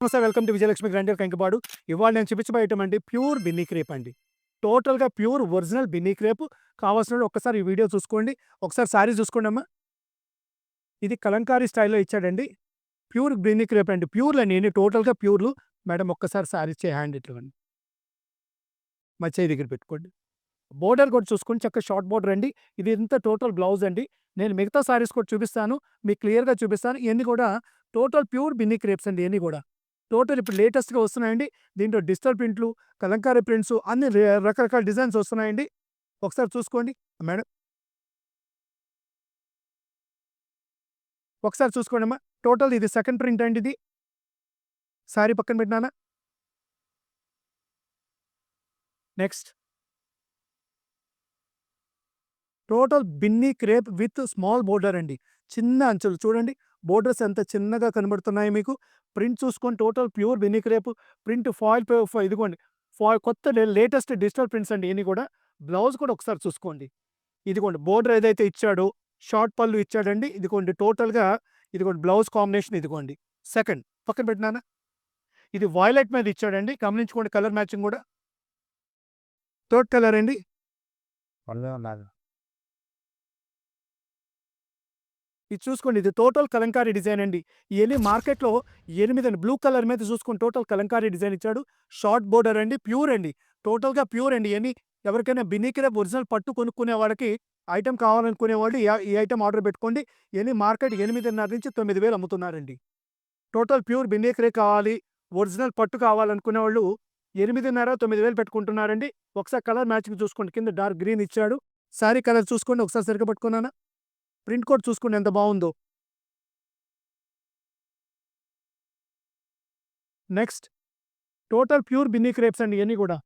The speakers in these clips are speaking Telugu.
నమస్తే, welcome to Vijayalakshmi grinder Kankipadu. ఇవాళ నేను చూపించబోయే ఐటమ్ అండి ప్యూర్ బిన్నీ క్రేప్ అండి. టోటల్‌గా ప్యూర్ ఒరిజినల్ బిన్నీ క్రేప్. కావాల్సినోళ్ళు ఒక్కసారి ఈ వీడియో చూసుకోండి. ఒకసారి శారీ చూసుకోండమ్మా. ఇది కలంకారీ స్టైల్‌లో ఇచ్చాడండి. ప్యూర్ బిన్నీ క్రేప్ అండి. ప్యూర్‌లండి ఇయన్నీ టోటల్‌గా ప్యూర్‌లు. మేడం ఒక్కసారి శారీ హ్యాండ్ ఇట్లివ్వండి. మా చెయ్యి దగ్గర పెట్టుకోండి. బోర్డర్ కూడా చూసుకోండి, చక్కగా షార్ట్ బోర్డర్ అండి. ఇది ఇంత టోటల్ బ్లౌజ్ అండి. నేను మిగతా శారీస్ కూడా చూపిస్తాను. మీకు క్లియర్‌గా చూపిస్తాను. ఇయన్నీ కూడా టోటల్ ప్యూర్ బిన్నీ క్రేప్స్ అండి ఇయన్నీ గూడా. టోటల్ ఇప్పుడు లేటెస్ట్‌గా వస్తున్నాయండి. దీంట్లో డిజిటల్ ప్రింట్లు, కలంకారీ ప్రింట్స్ అన్ని రకరకాల డిజైన్స్ వస్తున్నాయండి. ఒకసారి చూసుకోండి. మేడం ఒకసారి చూసుకోండమ్మా. టోటల్ ఇది సెకండ్ ప్రింట్ అండి ఇది. శారీ పక్కన పెట్టినానా? Next total Binny crepe with small border అండి. చిన్న అంచులు చూడండి. బోర్డర్స్ ఎంత చిన్నగా కనబడుతున్నాయి మీకు. ప్రింట్ చూసుకోండి, total pure Binny crepe print foil ఇదిగోండి. కొత్త లేటెస్ట్ డిజిటల్ ప్రింట్స్ అండి ఇయన్నీ కూడా. బ్లౌజ్ కూడా ఒకసారి చూసుకోండి. ఇదిగోండి బోర్డర్ ఏదైతే ఇచ్చాడో షార్ట్ పళ్ళు ఇచ్చాడండి. ఇదిగోండి టోటల్‌గా ఇదిగోండి బ్లౌజ్ కాంబినేషన్ ఇదిగోండి. సెకండ్ పక్కన పెట్టినానా? ఇది వయలెట్ మీద ఇచ్చాడండి. గమనించుకోండి కలర్ మ్యాచింగ్ కూడా. థర్డ్ కలర్ అండి. ఇది చూసుకోండి, ఇది టోటల్ కలంకారీ డిజైన్ అండి. ఇయన్నీ మార్కెట్‌లో 8 బ్లూ కలర్ మీద చూసుకోండి, టోటల్ కలంకారీ డిజైన్ ఇచ్చాడు. షార్ట్ బోర్డర్ అండి. ప్యూర్ అండి. టోటల్‌గా ప్యూర్ అండి ఇయన్నీ. ఎవరికైనా బిన్నీ క్రేప్ ఒరిజినల్ పట్టు కొనుక్కునే వాళ్ళకి ఐటెమ్ కావాలనుకునే వాళ్ళు ఈ ఐటెమ్ ఆర్డర్ పెట్టుకోండి. ఇయన్నీ మార్కెట్ 8,500-9,000 అమ్ముతున్నారండి. టోటల్ ప్యూర్ బిన్నీ క్రేప్ కావాలి, ఒరిజినల్ పట్టు కావాలనుకునే వాళ్ళు 8,500-9,000 పెట్టుకుంటున్నారండి. ఒకసారి కలర్ మ్యాచింగ్ చూసుకోండి. కింద డార్క్ గ్రీన్ ఇచ్చాడు. శారీ కలర్ చూసుకోండి. ఒకసారి సరిగ్గా పట్టుకున్నానా? ప్రింట్ కూడా చూసుకోండి ఎంత బావుందో. Next total pure Binny crepes అండి ఇయన్నీ గూడా.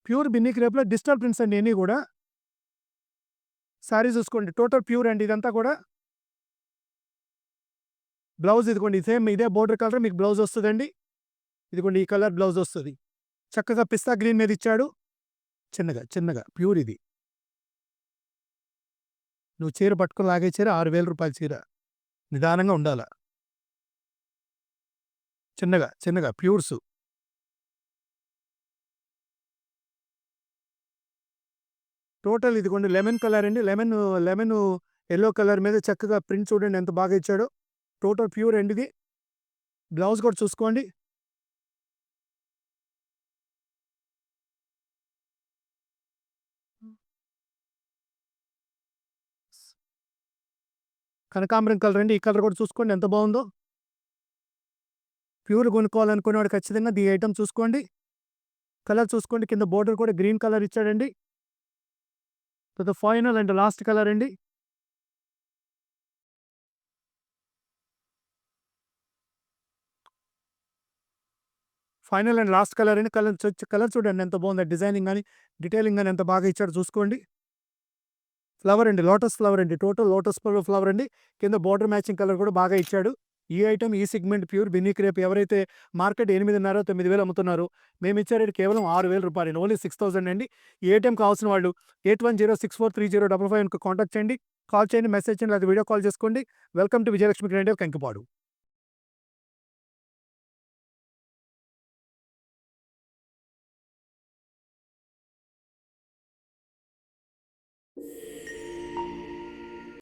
ప్యూర్ బిన్నీ క్రేప్‌లో డిజిటల్ ప్రింట్స్ అండి ఇయన్నీ గూడా. శారీ చూసుకోండి, టోటల్ ప్యూర్ అండి ఇదంతా కూడా. బ్లౌజ్ ఇదిగోండి సేమ్ ఇదే బోర్డర్ కలర్ మీకు బ్లౌజ్ వస్తదండి. ఇదిగోండి ఈ కలర్ బ్లౌజ్ వస్తది. చక్కగా పిస్తా గ్రీన్ మీద ఇచ్చాడు. చిన్నగా, చిన్నగా ప్యూర్ ఇది. నువ్వు చీర పట్టుకొని లాగే చీర రూ. 6,000 చీర. నిదానంగా ఉండాల. చిన్నగా, చిన్నగా ప్యూర్స్. టోటల్ ఇదిగోండి లెమన్ కలర్ అండి. లెమన్ యెల్లో కలర్ మీద చక్కగా ప్రింట్ చూడండి ఎంత బాగా ఇచ్చాడో. టోటల్ ప్యూర్ అండి ఇది. బ్లౌజ్ కూడా చూసుకోండి. కనకాంబరం కలర్ అండి. ఈ కలర్ కూడా చూసుకోండి ఎంత బావుందో. ప్యూర్ కొనుక్కోవాలనుకునేవాడు ఖచ్చితంగా ఈ ఐటెమ్ చూసుకోండి. కలర్ చూసుకోండి. కింద బోర్డర్ కూడా గ్రీన్ కలర్ ఇచ్చాడండి. ఫైనల్ అండ్ లాస్ట్ కలర్ అండి. ఫైనల్ అండ్ లాస్ట్ కలర్ అండి. కలర్ చూడండి ఎంత బావుందో. డిజైనింగ్ గాని, డీటెయిలింగ్ గాని ఎంత బాగా ఇచ్చాడో చూసుకోండి. ఫ్లవర్ అండి. లోటస్ ఫ్లవర్ అండి. టోటల్ లోటస్ ఫ్లవర్ అండి. కింద బోర్డర్ మ్యాచింగ్ కలర్ కూడా బాగా ఇచ్చాడు. ఈ ఐటెమ్ ఈ సెగ్మెంట్ ప్యూర్ బిన్నీ క్రేప్ ఎవరైతే మార్కెట్ 8,500, 9,000 అమ్ముతున్నారో మేమిచ్చే రేట్ కేవలం రూ. 6,000 ఓన్లీ 6,000 అండి. ఈ ఐటెమ్ కావాల్సిన వాళ్ళు 8106430555 కాంటాక్ట్ చేయండి. కాల్ చేయండి, మెసేజ్ చేయండి, లేదా వీడియో కాల్ చేసుకోండి. Welcome to Vijayalakshmi grinder Kankipadu.